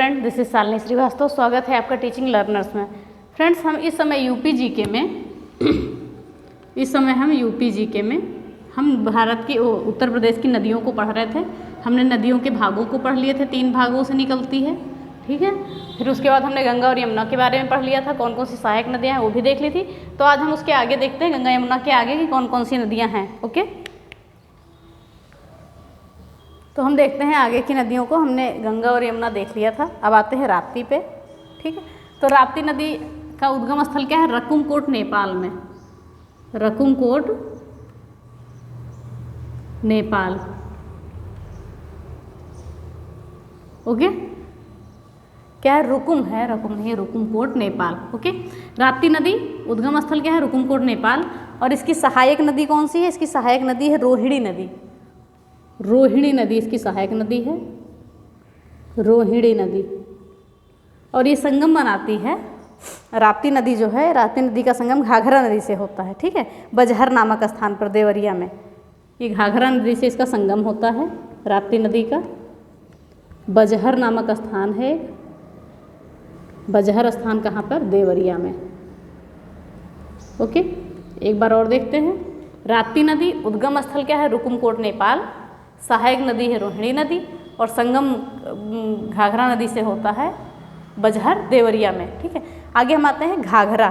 Friend, this is Shalini Srivastava. स्वागत है आपका टीचिंग लर्नर्स में। फ्रेंड्स, हम इस समय यूपी जीके में हम भारत की उत्तर प्रदेश की नदियों को पढ़ रहे थे। हमने नदियों के भागों को पढ़ लिए थे, 3 भागों से निकलती है, ठीक है। फिर उसके बाद हमने गंगा और यमुना के बारे में पढ़ लिया था, कौन कौन सी सहायक नदियाँ हैं वो भी देख ली थी। तो आज हम उसके आगे देखते हैं, गंगा यमुना के आगे की कौन कौन सी नदियाँ हैं। ओके, तो हम देखते हैं आगे की नदियों को। हमने गंगा और यमुना देख लिया था, अब आते हैं राप्ती पे, ठीक है। तो राप्ती नदी का उद्गम स्थल क्या है? रकुमकोट, नेपाल में। रकुमकोट, नेपाल। ओके, क्या है? रुकुम है, रकुम नहीं, रुकुमकोट, नेपाल। ओके, राप्ती नदी उद्गम स्थल क्या है? रुकुमकोट, नेपाल। और इसकी सहायक नदी कौन सी है? इसकी सहायक नदी है रोहिणी नदी। रोहिणी नदी इसकी सहायक नदी है, रोहिणी नदी। और ये संगम बनाती है, राप्ती नदी जो है, राप्ती नदी का संगम घाघरा नदी से होता है, ठीक है। बजहर नामक स्थान पर देवरिया में ये घाघरा नदी से इसका संगम होता है, राप्ती नदी का। बजहर नामक स्थान है, बजहर स्थान कहाँ पर? देवरिया में। ओके, एक बार और देखते हैं। राप्ती नदी उद्गम स्थल क्या है? रुकुमकोट, नेपाल। सहायक नदी है रोहिणी नदी और संगम घाघरा नदी से होता है बजहर, देवरिया में, ठीक है। आगे हम आते हैं घाघरा।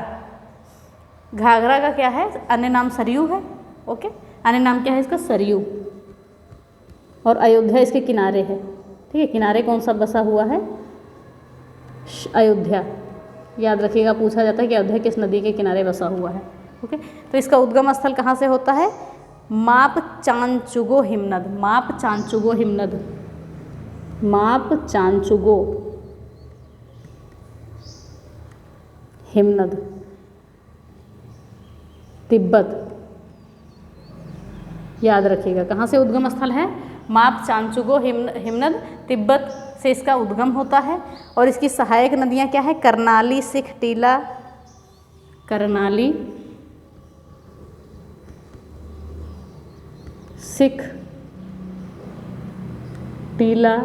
घाघरा का क्या है? अन्य नाम सरयू है। ओके, अन्य नाम क्या है इसका? सरयू। और अयोध्या इसके किनारे है, ठीक है। किनारे कौन सा बसा हुआ है? अयोध्या। याद रखिएगा, पूछा जाता है कि अयोध्या किस नदी के किनारे बसा हुआ है। ओके, तो इसका उद्गम स्थल कहाँ से होता है? माप चांचुगो हिमनद। माप चांचुगो हिमनद, माप चांचुगो हिमनद, तिब्बत। याद रखिएगा, कहाँ से उद्गम स्थल है? माप चांचुगो हिमनद, तिब्बत से इसका उद्गम होता है। और इसकी सहायक नदियाँ क्या है? करनाली, सिख, टीला। करनाली, सिख, टीला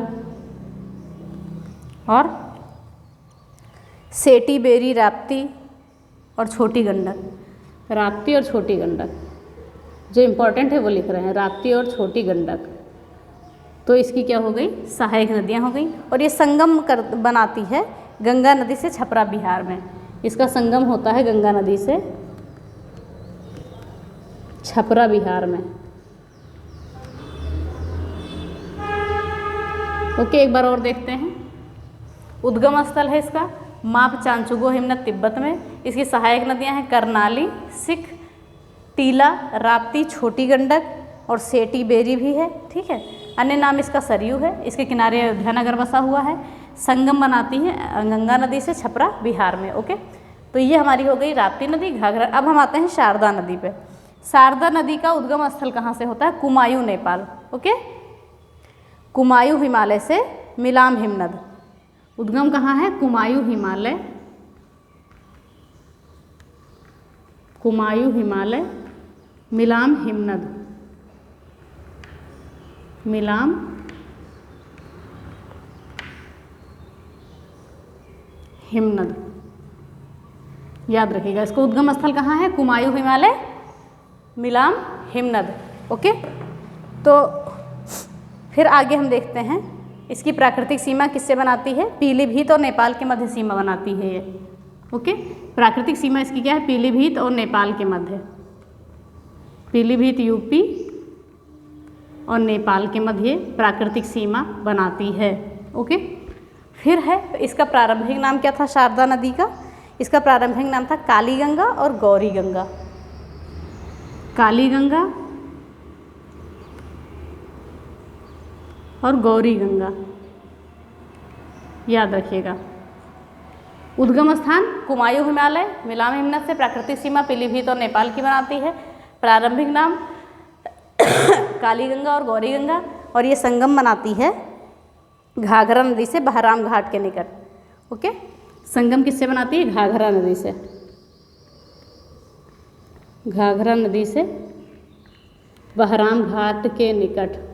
और सेटी, बेरी, राप्ती और छोटी गंडक। राप्ती और छोटी गंडक जो इम्पोर्टेंट है वो लिख रहे हैं, राप्ती और छोटी गंडक। तो इसकी क्या हो गई? सहायक नदियाँ हो गई। और ये संगम बनाती है गंगा नदी से छपरा, बिहार में। इसका संगम होता है गंगा नदी से छपरा, बिहार में। ओके, एक बार और देखते हैं। उद्गम स्थल है इसका माप चांचुगो हिमनद, तिब्बत में। इसकी सहायक नदियां हैं करनाली, सिख, टीला, राप्ती, छोटी गंडक और सेटी, बेरी भी है, ठीक है। अन्य नाम इसका सरयू है। इसके किनारे अयोध्या नगर बसा हुआ है। संगम बनाती है गंगा नदी से छपरा, बिहार में। ओके, तो ये हमारी हो गई राप्ती नदी, घाघरा। अब हम आते हैं शारदा नदी पे। शारदा नदी का उद्गम स्थल कहाँ से होता है? कुमायूं, नेपाल। ओके, कुमायूं हिमालय से मिलाम हिमनद। उद्गम कहाँ है? कुमायूं हिमालय, कुमायूं हिमालय, मिलाम हिमनद, मिलाम हिमनद। याद रखिएगा, इसको उद्गम स्थल कहाँ है? कुमायूं हिमालय, मिलाम हिमनद। ओके, तो फिर आगे हम देखते हैं इसकी प्राकृतिक सीमा किससे बनाती है? पीलीभीत और नेपाल के मध्य सीमा बनाती है ये। ओके, प्राकृतिक सीमा इसकी क्या है? पीलीभीत और नेपाल के मध्य। पीलीभीत यूपी और नेपाल के मध्य प्राकृतिक सीमा बनाती है। ओके, फिर है इसका प्रारंभिक नाम क्या था शारदा नदी का? इसका प्रारंभिक नाम था काली गंगा और गौरी गंगा। काली गंगा और गौरी गंगा, याद रखिएगा। उद्गम स्थान कुमायूं हिमालय, मिलाम हिमनद से प्राकृतिक सीमा पीलीभीत और नेपाल की बनाती है। प्रारंभिक नाम काली गंगा और गौरी गंगा। और ये संगम बनाती है घाघरा नदी से बहराम घाट के निकट। ओके, संगम किससे बनाती है? घाघरा नदी से, घाघरा नदी से बहराम घाट के निकट।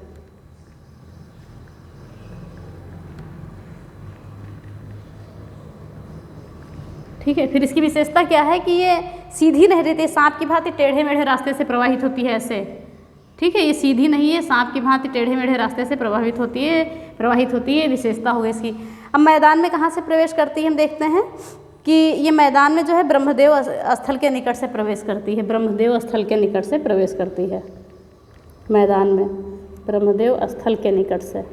ठीक है। फिर इसकी विशेषता क्या है कि ये सीधी नहीं रहती, सांप की भांति टेढ़े मेढ़े रास्ते से प्रवाहित होती है ऐसे, ठीक है। ये सीधी नहीं है, सांप की भांति टेढ़े मेढ़े रास्ते से प्रवाहित होती है, विशेषता हो गई इसकी। अब मैदान में कहाँ से प्रवेश करती है हम देखते हैं कि ये मैदान में जो है ब्रह्मदेव स्थल के निकट से प्रवेश करती है, ब्रह्मदेव स्थल के निकट से प्रवेश करती है मैदान में, ब्रह्मदेव स्थल के निकट से।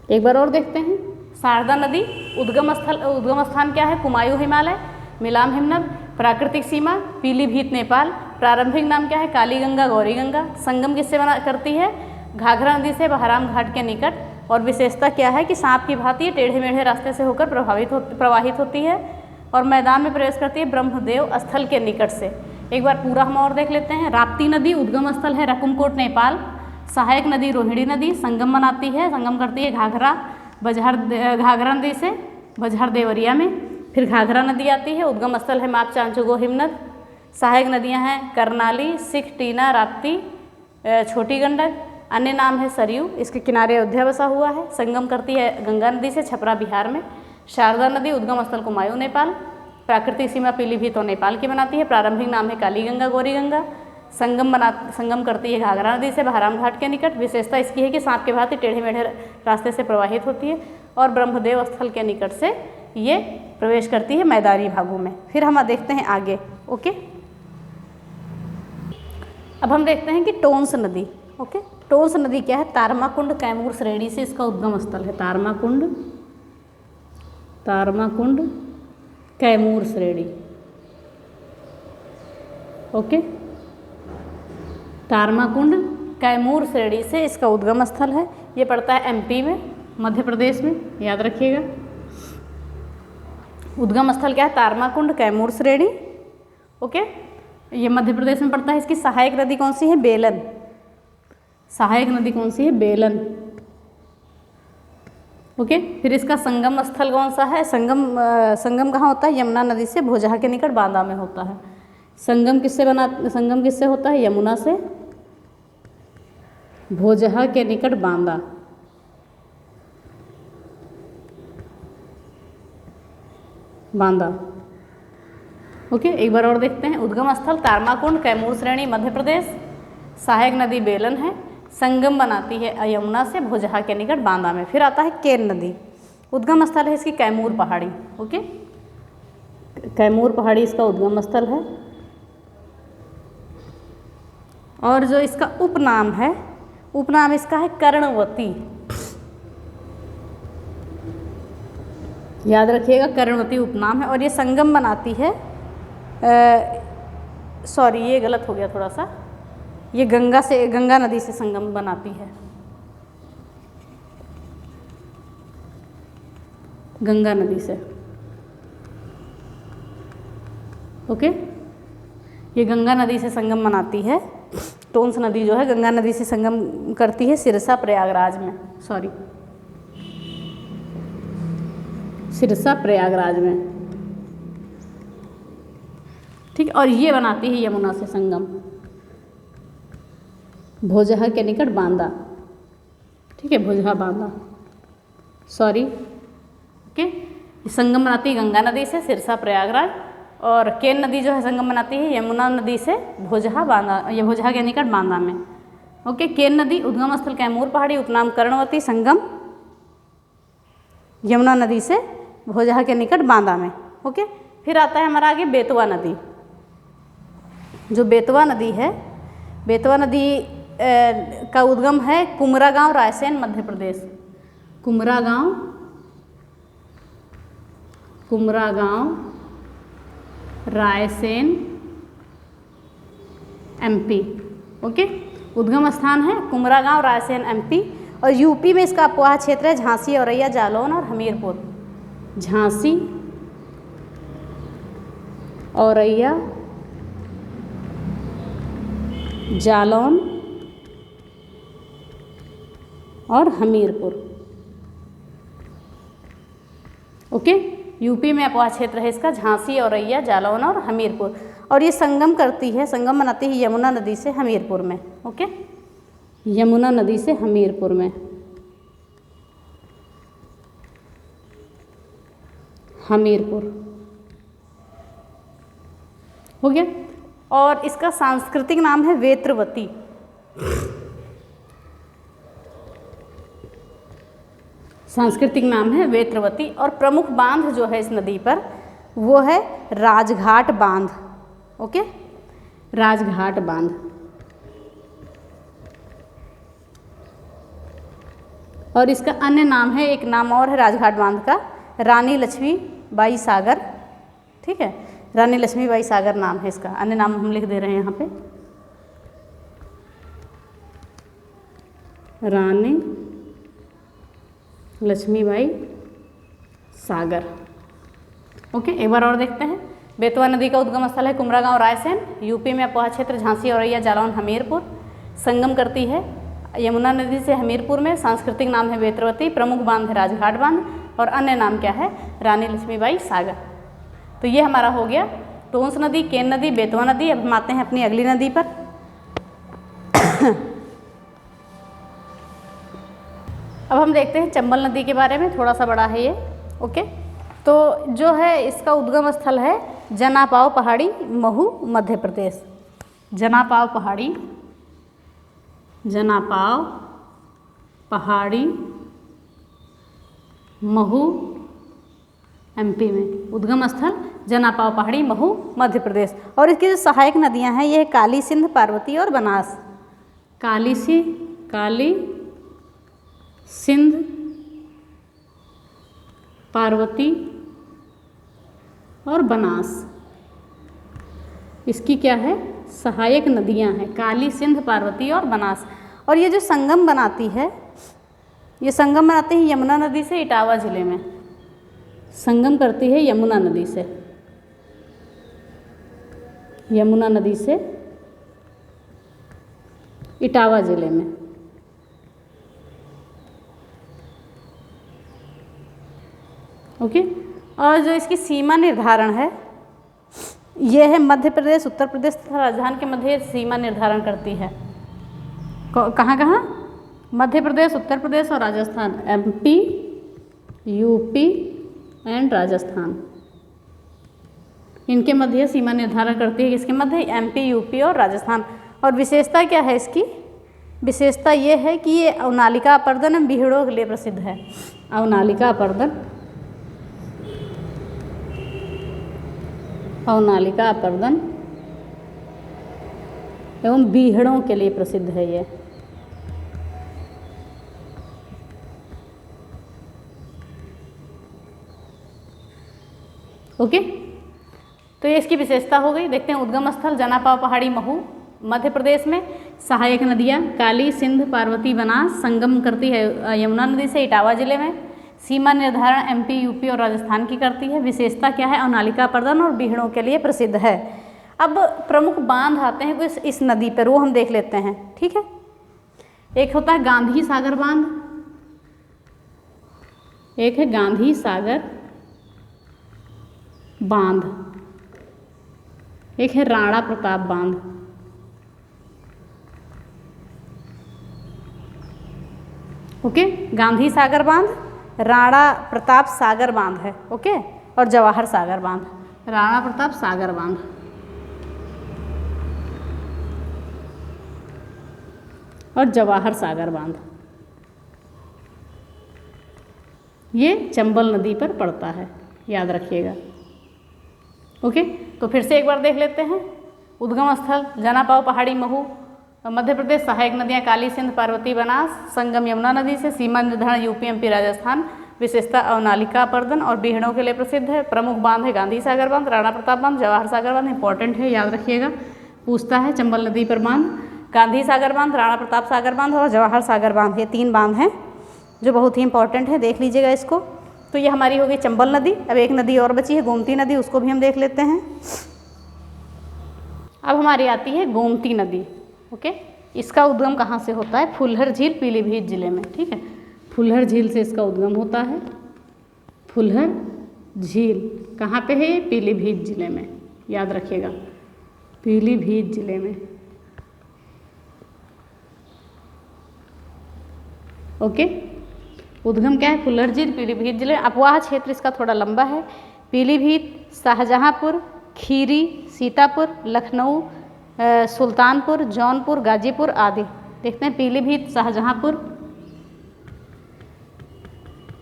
एक बार और देखते हैं, शारदा नदी उद्गम स्थान क्या है? कुमायूं हिमालय, मिलाम हिमनद, प्राकृतिक सीमा पीलीभीत नेपाल, प्रारंभिक नाम क्या है? काली गंगा गौरी गंगा, संगम किससे करती है? घाघरा नदी से बहराम घाट के निकट, और विशेषता क्या है कि सांप की भांति टेढ़े मेढ़े रास्ते से होकर प्रवाहित होती है और मैदान में प्रवेश करती है ब्रह्मदेव स्थल के निकट से। एक बार पूरा हम और देख लेते हैं। राप्ती नदी उद्गम स्थल है रकुमकोट नेपाल, सहायक नदी रोहिणी नदी संगम करती है घाघरा नदी से बजहर देवरिया में। फिर घाघरा नदी आती है, उद्गम स्थल है माप चांचुगो हिमनद, सहायक नदियां हैं करनाली, सिख, टीना, राप्ती, छोटी गंडक, अन्य नाम है सरयू, इसके किनारे अयोध्या बसा हुआ है। संगम करती है गंगा नदी से छपरा बिहार में। शारदा नदी उद्गम स्थल कुमायूं नेपाल, प्राकृतिक सीमा पीलीभीत और नेपाल की बनाती है। प्रारंभिक नाम है काली गंगा गौरी गंगा, संगम करती है घाघरा नदी से बहराम घाट के निकट। विशेषता इसकी है कि सांप के भांति टेढ़े मेढ़े रास्ते से प्रवाहित होती है और ब्रह्मदेव स्थल के निकट से ये प्रवेश करती है मैदानी भागों में। फिर हम देखते हैं आगे। ओके, अब हम देखते हैं कि टोंस नदी। ओके, टोंस नदी क्या है? तारमाकुंड कैमूर श्रेणी से इसका उद्गम स्थल है। तारमाकुंड कैमूर श्रेणी। ओके, तारमाकुंड कैमूर श्रेणी से इसका उद्गम स्थल है। ये पड़ता है एमपी में, मध्य प्रदेश में, याद रखिएगा। उद्गम स्थल क्या है? तारमाकुंड कैमूर श्रेणी। ओके, ये मध्य प्रदेश में पड़ता है। इसकी सहायक नदी कौन सी है? बेलन। सहायक नदी कौन सी है? बेलन। ओके, फिर इसका संगम स्थल कौन सा है? संगम कहाँ होता है? यमुना नदी से भोजहा के निकट बांदा में होता है। संगम किससे होता है? यमुना से भोजहा के निकट बांदा। ओके, एक बार और देखते हैं। उद्गम स्थल तारमाकुंड कैमूर श्रेणी मध्य प्रदेश, सहायक नदी बेलन है, संगम बनाती है यमुना से भोजहा के निकट बांदा में। फिर आता है केन नदी, उद्गम स्थल है इसकी कैमूर पहाड़ी। ओके, कैमूर पहाड़ी इसका उद्गम स्थल है। और जो इसका उपनाम है, उपनाम इसका है कर्णवती। याद रखिएगा, कर्णवती उपनाम है। और ये संगम बनाती है, सॉरी ये गलत हो गया थोड़ा सा, ये गंगा नदी से संगम बनाती है, गंगा नदी से। ओके, ये गंगा नदी से संगम बनाती है। टोंस नदी जो है गंगा नदी से संगम करती है सिरसा प्रयागराज में, सिरसा प्रयागराज में। ठीक, और ये बनाती है यमुना से संगम भोजहा के निकट बांदा। ठीक है, भोजहा बांदा, ओके। संगम बनाती है गंगा नदी से सिरसा प्रयागराज, और केन नदी जो है संगम बनाती है यमुना नदी से भोजहा बांदा, ये भोजहा के निकट बांदा में। ओके, केन नदी उद्गम स्थल कैमूर पहाड़ी, उपनाम कर्णवती, संगम यमुना नदी से भोजहा के निकट बांदा में। ओके, फिर आता है हमारा आगे बेतवा नदी। जो बेतवा नदी है, बेतवा नदी का उद्गम है कुमरा गांव रायसेन मध्य प्रदेश। कुमरा गांव रायसेन एमपी। ओके, उद्गम स्थान है कुमरा गांव रायसेन एमपी। और यूपी में इसका अपवाह क्षेत्र है झांसी, औरैया, जालौन और हमीरपुर। झांसी, औरैया, जालौन और हमीरपुर। ओके, यूपी में अपवाह क्षेत्र है इसका झांसी, औरैया, जालौन और हमीरपुर। और ये संगम बनाती है यमुना नदी से हमीरपुर में। ओके, यमुना नदी से हमीरपुर में। हमीरपुर। हो गया। और इसका सांस्कृतिक नाम है वेत्रवती। सांस्कृतिक नाम है वेत्रवती। और प्रमुख बांध जो है इस नदी पर वो है राजघाट बांध। ओके, राजघाट बांध। और इसका अन्य नाम है, एक नाम और है राजघाट बांध का, रानी लक्ष्मीबाई सागर। ठीक है, रानी लक्ष्मीबाई सागर नाम है इसका, अन्य नाम हम लिख दे रहे हैं यहाँ पे, रानी लक्ष्मीबाई सागर। ओके, एक बार और देखते हैं। बेतवा नदी का उद्गम स्थल है कुमरा गांव रायसेन, यूपी में अपोहा क्षेत्र, झांसी औरैया जालौन हमीरपुर। संगम करती है यमुना नदी से हमीरपुर में। सांस्कृतिक नाम है वेत्रवती। प्रमुख बांध है राजघाट बांध। और अन्य नाम क्या है? रानी लक्ष्मीबाई सागर। तो ये हमारा हो गया टोंस नदी, केन नदी, बेतवा नदी। अब हम आते हैं अपनी अगली नदी पर। अब हम देखते हैं चंबल नदी के बारे में, थोड़ा सा बड़ा है ये। ओके, तो जो है इसका उद्गम स्थल है जनापाव पहाड़ी, महू, मध्य प्रदेश। जनापाव पहाड़ी, जनापाव पहाड़ी, महू, एमपी में। उद्गम स्थल जनापाव पहाड़ी, महू, मध्य प्रदेश। और इसकी जो सहायक नदियां हैं ये काली, सिंध, पार्वती और बनास। काली सिंध, पार्वती और बनास, इसकी क्या है? सहायक नदियां हैं, काली, सिंध, पार्वती और बनास। और ये जो संगम बनाती है, ये संगम बनाती है यमुना नदी से इटावा जिले में। संगम करती है यमुना नदी से, यमुना नदी से इटावा जिले में। ओके, और जो इसकी सीमा निर्धारण है ये है मध्य प्रदेश, उत्तर प्रदेश तथा राजस्थान के मध्य सीमा निर्धारण करती है। कहाँ कहाँ? मध्य प्रदेश, उत्तर प्रदेश और Rajasthan, MP, UP and Rajasthan, इनके मध्य सीमा निर्धारण करती है। किसके मध्य? एमपी, यूपी और राजस्थान। और विशेषता क्या है इसकी? विशेषता ये है कि ये अवनालिका अपर्दन एवं बीहड़ों के लिए प्रसिद्ध है। अवनालिका अपर्दन, अवनालिका अपर्दन एवं बीहड़ों के लिए प्रसिद्ध है ये। ओके, तो ये इसकी विशेषता हो गई। देखते हैं उद्गम स्थल जनापाव पहाड़ी, महू, मध्य प्रदेश में। सहायक नदियाँ काली, सिंध, पार्वती, बनास। संगम करती है यमुना नदी से इटावा जिले में। सीमा निर्धारण एमपी, यूपी और राजस्थान की करती है। विशेषता क्या है? अवनालिका अपर्दन और बीहड़ों के लिए प्रसिद्ध है। अब प्रमुख बांध आते हैं कुछ इस नदी पर, वो हम देख लेते हैं। ठीक है, एक होता है गांधी सागर बांध, एक है गांधी सागर बांध, एक है राणा प्रताप बांध। ओके, गांधी सागर बांध, राणा प्रताप सागर बांध है। ओके, और जवाहर सागर बांध, राणा प्रताप सागर बांध। और जवाहर सागर बांध, ये चंबल नदी पर पड़ता है, याद रखिएगा। ओके, तो फिर से एक बार देख लेते हैं। उद्गम स्थल जनापाव पहाड़ी, महू, मध्य प्रदेश। सहायक नदियाँ काली, सिंध, पार्वती, बनास। संगम यमुना नदी से। सीमा निर्धारण यूपी, एमपी, राजस्थान। विशेषता अवनालिका अपर्दन और बीहड़ों के लिए प्रसिद्ध है। प्रमुख बांध है गांधी सागर बांध, राणा प्रताप बांध, जवाहर सागर बांध। इंपॉर्टेंट है, याद रखिएगा, पूछता है। चंबल नदी पर बांध गांधी सागर बांध, राणा प्रताप सागर बांध और जवाहर सागर बांध, ये 3 बांध हैं जो बहुत ही इंपॉर्टेंट है, देख लीजिएगा इसको। तो ये हमारी हो गई चंबल नदी। अब एक नदी और बची है गोमती नदी, उसको भी हम देख लेते हैं। अब हमारी आती है गोमती नदी। ओके, इसका उद्गम कहाँ से होता है? फुलहर झील, पीलीभीत जिले में। ठीक है, फुलहर झील से इसका उद्गम होता है। फुलहर झील कहाँ पे है? पीलीभीत जिले में, याद रखिएगा, पीलीभीत जिले में। ओके, उद्गम क्या है? फुलहर झील, पीलीभीत जिले। अपोहा क्षेत्र इसका थोड़ा लंबा है, पीलीभीत, शाहजहांपुर, खीरी, सीतापुर, लखनऊ, सुल्तानपुर, जौनपुर, गाजीपुर आदि। देखते हैं पीलीभीत, शाहजहांपुर,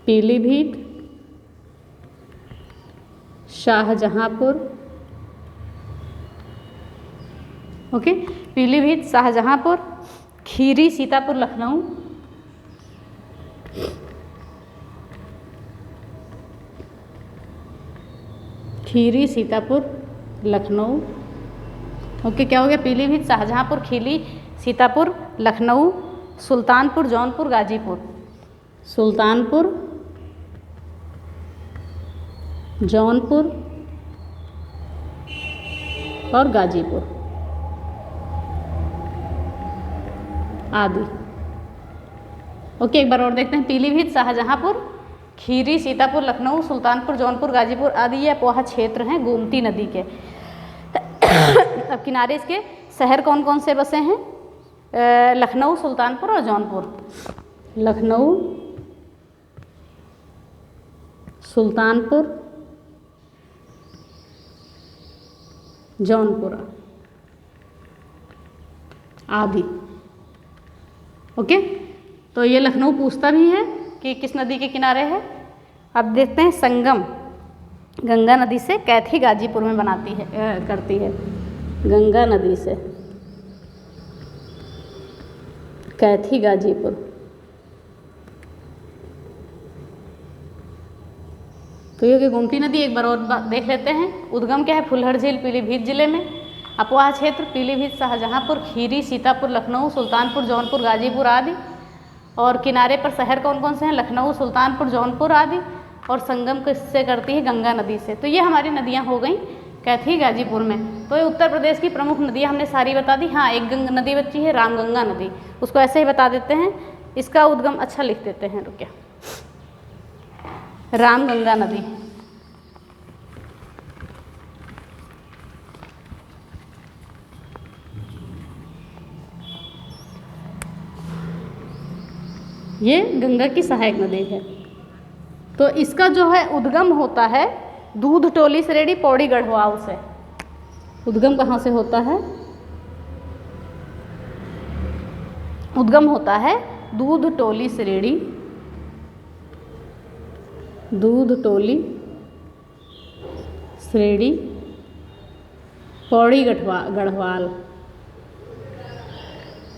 पीलीभीत, शाहजहांपुर, ओके, पीलीभीत, शाहजहांपुर, खीरी, सीतापुर, लखनऊ, खीरी, सीतापुर, लखनऊ, ओके। क्या हो गया? पीलीभीत, शाहजहांपुर, खीरी, सीतापुर, लखनऊ, सुल्तानपुर, जौनपुर, गाजीपुर। सुल्तानपुर, जौनपुर और गाजीपुर आदि। ओके, एक बार और देखते हैं। पीलीभीत, शाहजहांपुर, खीरी, सीतापुर, लखनऊ, सुल्तानपुर, जौनपुर, गाजीपुर आदि ये अपोहा क्षेत्र हैं गोमती नदी के। अब किनारे इसके शहर कौन कौन से बसे हैं? लखनऊ, सुल्तानपुर और जौनपुर। लखनऊ, सुल्तानपुर, जौनपुर आदि। ओके, तो ये लखनऊ पूछता भी है कि किस नदी के किनारे है। अब देखते हैं संगम गंगा नदी से कैथी गाजीपुर में बनाती है करती है। गंगा नदी से कैथी गाजीपुर। तो ये कि गोमती नदी एक बार और देख लेते हैं। उद्गम क्या है? फुलहर झील, पीलीभीत जिले में। अपोहा क्षेत्र पीलीभीत, शाहजहांपुर, खीरी, सीतापुर, लखनऊ, सुल्तानपुर, जौनपुर, गाजीपुर आदि। और किनारे पर शहर कौन कौन से हैं? लखनऊ, सुल्तानपुर, जौनपुर आदि। और संगम किससे करती है? गंगा नदी से। तो ये हमारी नदियाँ हो गई कैथी गाजीपुर में। तो ये उत्तर प्रदेश की प्रमुख नदियाँ हमने सारी बता दी। हाँ, एक नदी बची है रामगंगा नदी, उसको ऐसे ही बता देते हैं। इसका उद्गम अच्छा लिख देते हैं, रुकिए। रामगंगा नदी, ये गंगा की सहायक नदी है। तो इसका जो है उद्गम होता है दूध टोली सरेड़ी पौड़ी गढ़वाल से। उद्गम कहाँ से होता है? उद्गम होता है दूध टोली सरेड़ी, दूध टोली सरेड़ी पौड़ी गढ़वाल।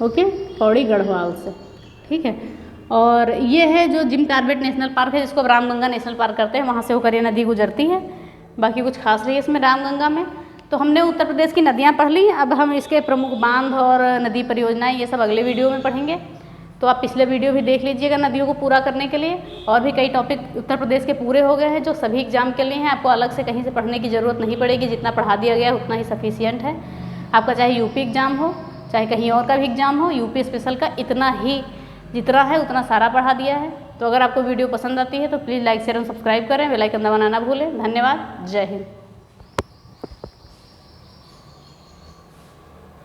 ओके, पौड़ी गढ़वाल से, ठीक है। और ये है जो जिम कॉर्बेट नेशनल पार्क है, जिसको रामगंगा नेशनल पार्क करते हैं, वहाँ से होकर ये नदी गुजरती है। बाकी कुछ खास नहीं है इसमें रामगंगा में। तो हमने उत्तर प्रदेश की नदियाँ पढ़ ली। अब हम इसके प्रमुख बांध और नदी परियोजनाएं ये सब अगले वीडियो में पढ़ेंगे। तो आप पिछले वीडियो भी देख लीजिएगा नदियों को पूरा करने के लिए। और भी कई टॉपिक उत्तर प्रदेश के पूरे हो गए हैं जो सभी एग्जाम के लिए हैं। आपको अलग से कहीं से पढ़ने की ज़रूरत नहीं पड़ेगी, जितना पढ़ा दिया गया है उतना ही सफिशियंट है। आपका चाहे यूपी एग्ज़ाम हो, चाहे कहीं और का भी एग्ज़ाम हो, यूपी स्पेशल का इतना ही जितना है उतना सारा पढ़ा दिया है। तो अगर आपको वीडियो पसंद आती है तो प्लीज़ लाइक शेयर और सब्सक्राइब करें, बेल आइकन दबाना ना भूलें। धन्यवाद, जय हिंद।